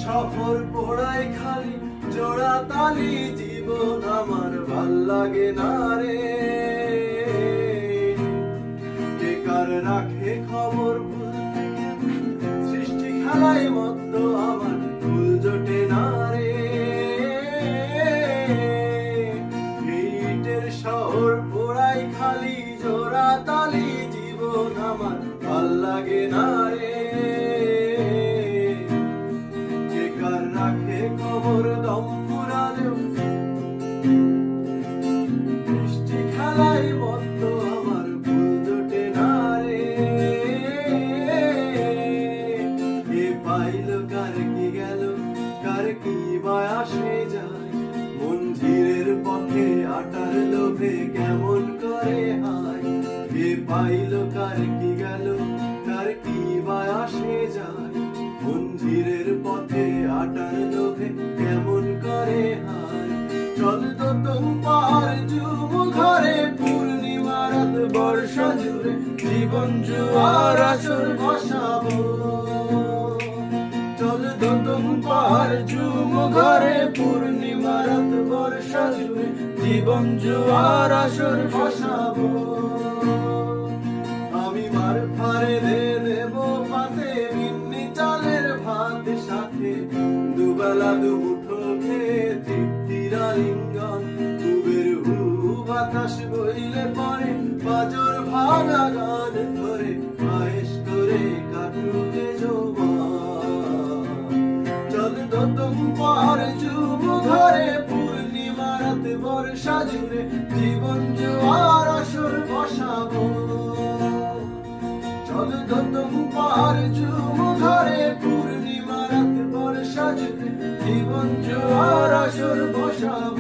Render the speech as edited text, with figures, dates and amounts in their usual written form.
সফর পোড়াই খালি জোড়া তালি জীবন আমার ভাল লাগে না রে। বেকার রাখে খবর ভুল সৃষ্টি খেলায় মত্ত আমার ভুল জোটে না রে। ইটের শহর পোড়াই খালি জোড়া তালি জীবন আমার ভাল লাগে না রে। রাখে খবর দম পুরালেও বৃষ্টি খেলায় মত্ত আমার ভুল জোটে না রে। এ পাইল কার কি গেল কার কি বা আসে যায়, মন ধীরের পথে আটার লোভে কেমন করে হায়। এ পাইল কার কি গেল কার কি বা আসে যায়, মঞ্জিরের পথে আটার লোভে কেমন করে হায়। চল তো তোমার ঝুম ঘরে পূর্ণিমা রাত বর্ষা জুড়ে জীবন জুয়ার আসর বসাবো। চল তো তোমার ঝুম ঘরে পূর্ণিমা রাত বর্ষা জুড়ে জীবন জুয়ার আসর বসাবো। আমি মার ফারে দেব পাতে মিন্নি চালের ভাত সাথে দুবেলা দুমুঠো খেয়ে তৃপ্তির আলিঙ্গন। কুবের হু বাতাস বইলে পরে বাজর ভাঙা গান ধরে আয়েশ করে কাটুকে যৌবন। চল তো তোমার ঝুম ঘরে পূর্ণিমা রাত বর্ষা জুড়ে জীবন জোয়ার আসর বসাবো। চল তো তোমার ঝুম ঘরে পূর্ণিমা রাত বর্ষা জুড়ে জীবন জোয়ার আসর বসাবো।